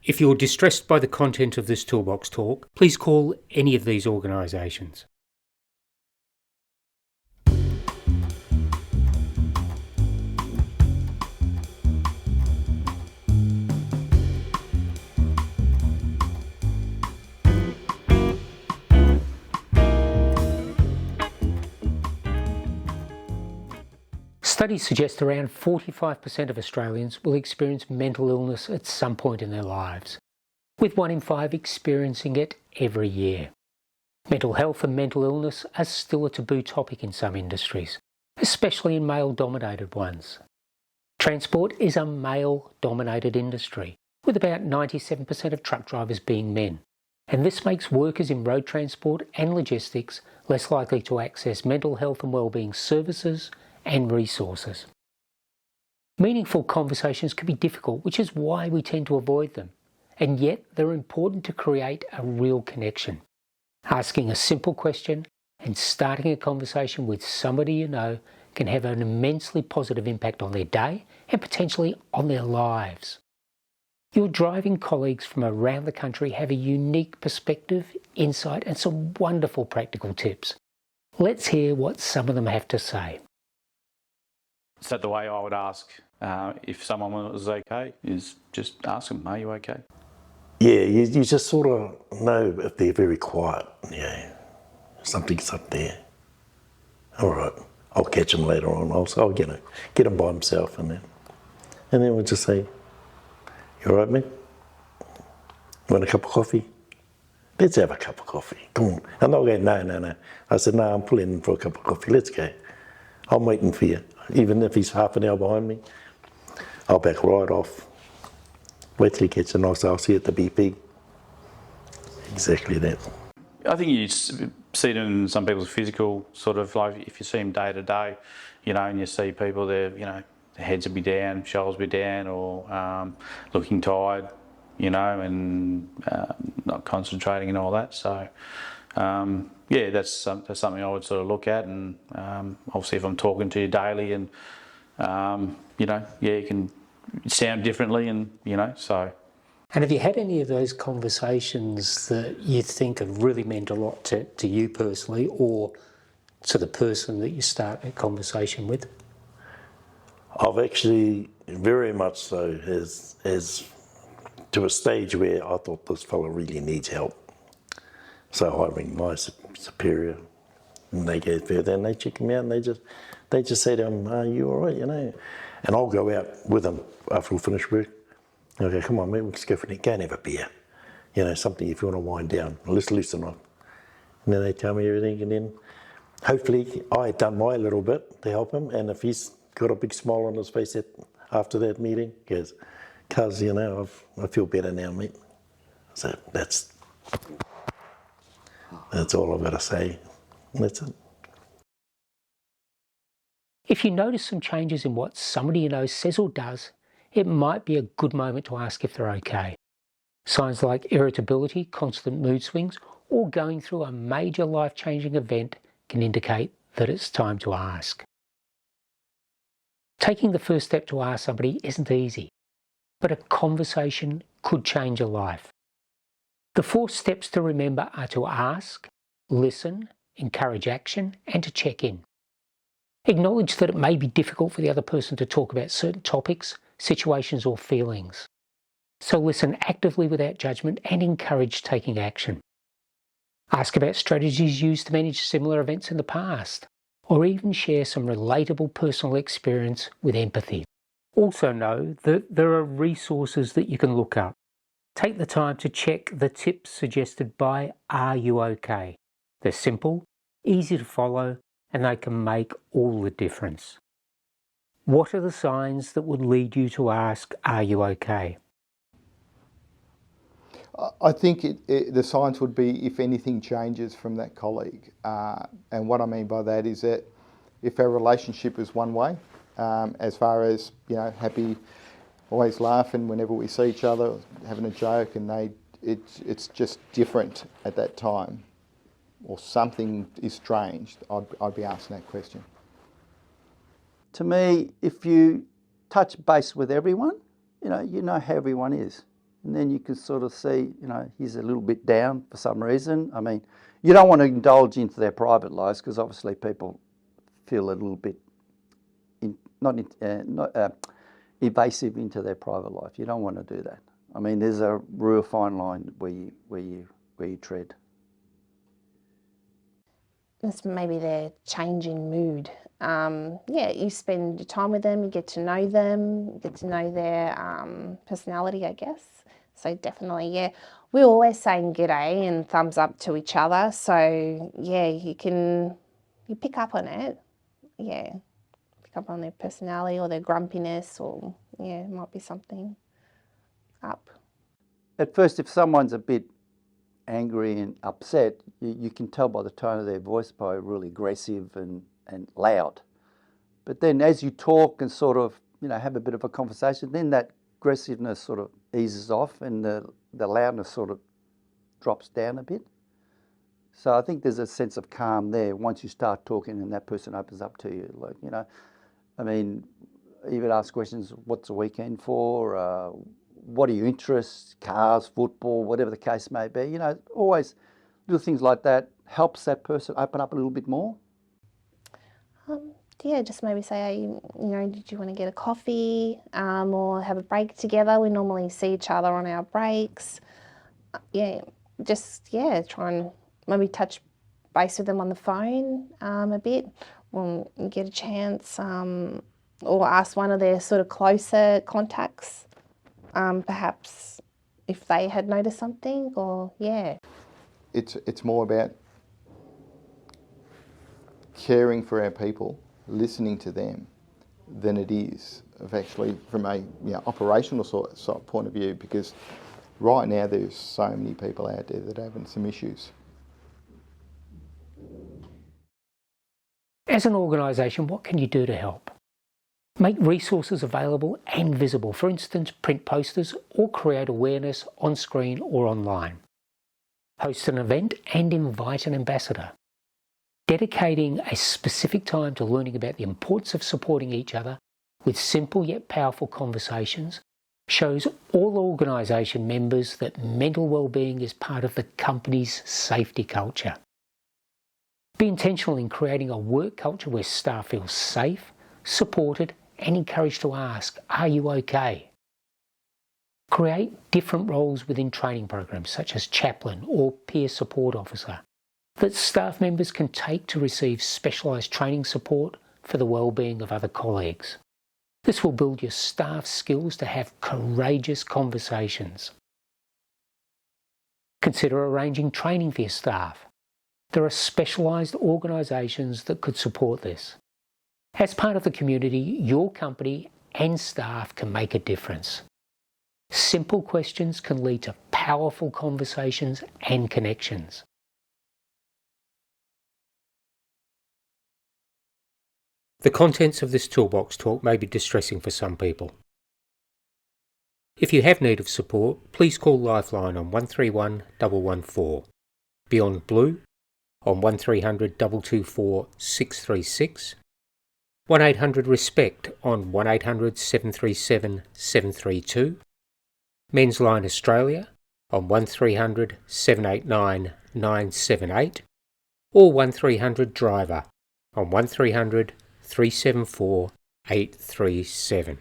If you're distressed by the content of this Toolbox talk, please call any of these organisations. Studies suggest around 45% of Australians will experience mental illness at some point in their lives, with 1 in 5 experiencing it every year. Mental health and mental illness are still a taboo topic in some industries, especially in male-dominated ones. Transport is a male-dominated industry, with about 97% of truck drivers being men, and this makes workers in road transport and logistics less likely to access mental health and wellbeing services and resources. Meaningful conversations can be difficult, which is why we tend to avoid them, and yet they're important to create a real connection. Asking a simple question and starting a conversation with somebody you know can have an immensely positive impact on their day and potentially on their lives. Your driving colleagues from around the country have a unique perspective, insight, and some wonderful practical tips. Let's hear what some of them have to say. So the way I would ask if someone was okay is just ask them, are you okay? Yeah, you just sort of know if they're very quiet. Yeah, something's up there. All right, I'll catch him later on. I'll get him by himself and then we'll just say, you all right, mate? You want a cup of coffee? Let's have a cup of coffee. Come on. I'm not going, no. I said, no, I'm pulling in for a cup of coffee. Let's go. I'm waiting for you. Even if he's half an hour behind me, I'll back right off. Wait till he gets a nice, I'll see you at the BP. Exactly that. I think you see it in some people's physical sort of, like if you see them day to day, you know, and you see people, their heads will be down, shoulders will be down, or looking tired, you know, and not concentrating and all that. So, yeah, that's something I would sort of look at, and obviously if I'm talking to you daily and, you know, yeah, you can sound differently and, you know, so. And have you had any of those conversations that you think have really meant a lot to you personally or to the person that you start a conversation with? I've actually very much so as to a stage where I thought this fellow really needs help. So I ring my superior and they go further and they check him out and they just say to him, are you all right, you know? And I'll go out with him after we finish work. I'll go, come on, mate, let's go for it. Go and have a beer. You know, something if you want to wind down. Let's loosen up. And then they tell me everything, and then hopefully I had done my little bit to help him, and if he's got a big smile on his face after that meeting, he goes, cuz, you know, I feel better now, mate. So that's all I've got to say. That's it. If you notice some changes in what somebody you know says or does, it might be a good moment to ask if they're okay. Signs like irritability, constant mood swings, or going through a major life-changing event can indicate that it's time to ask. Taking the first step to ask somebody isn't easy, but a conversation could change a life. The 4 steps to remember are to ask, listen, encourage action, and to check in. Acknowledge that it may be difficult for the other person to talk about certain topics, situations, or feelings. So listen actively without judgment and encourage taking action. Ask about strategies used to manage similar events in the past, or even share some relatable personal experience with empathy. Also know that there are resources that you can look up. Take the time to check the tips suggested by Are You OK? They're simple, easy to follow, and they can make all the difference. What are the signs that would lead you to ask, are you okay? I think the signs would be if anything changes from that colleague. And what I mean by that is that if our relationship is one way, as far as, you know, happy, always laughing whenever we see each other, having a joke, and it's just different at that time, or something is strange, I'd be asking that question. To me, if you touch base with everyone, you know how everyone is. And then you can sort of see, you know, he's a little bit down for some reason. I mean, you don't want to indulge into their private lives because obviously people feel a little bit invasive into their private life. You don't want to do that. I mean, there's a real fine line where you tread. It's maybe their change in mood. Yeah, you spend time with them, you get to know them, you get to know their personality, I guess. So definitely, yeah. We're always saying g'day and thumbs up to each other. So yeah, you pick up on it. Yeah, pick up on their personality or their grumpiness, or yeah, it might be something up. At first, if someone's a bit angry and upset, you can tell by the tone of their voice, by really aggressive and loud. But then as you talk and sort of, you know, have a bit of a conversation, then that aggressiveness sort of eases off and the loudness sort of drops down a bit. So I think there's a sense of calm there once you start talking and that person opens up to you. Like, you know, I mean, even ask questions, what's the weekend for? What are your interests? Cars, football, whatever the case may be. You know, always little things like that helps that person open up a little bit more. Yeah, just maybe say, you know, did you want to get a coffee or have a break together? We normally see each other on our breaks. Yeah, just, yeah, try and maybe touch base with them on the phone a bit when you get a chance, or ask one of their sort of closer contacts, perhaps if they had noticed something, or yeah. It's more about caring for our people, listening to them, than it is of actually from a operational sort point of view, because right now there's so many people out there that are having some issues. As an organisation, what can you do to help? Make resources available and visible, for instance, print posters, or create awareness on screen or online. Host an event and invite an ambassador. Dedicating a specific time to learning about the importance of supporting each other with simple yet powerful conversations shows all organisation members that mental well-being is part of the company's safety culture. Be intentional in creating a work culture where staff feel safe, supported and encouraged to ask, are you okay? Create different roles within training programs such as chaplain or peer support officer that staff members can take to receive specialised training support for the well-being of other colleagues. This will build your staff's skills to have courageous conversations. Consider arranging training for your staff. There are specialised organisations that could support this. As part of the community, your company and staff can make a difference. Simple questions can lead to powerful conversations and connections. The contents of this Toolbox talk may be distressing for some people. If you have need of support, please call Lifeline on 131 114, Beyond Blue on 1300 224 636, 1800 RESPECT on 1800 737 732, Men's Line Australia on 1300 789 978, or 1300 Driver on 1300 374 837.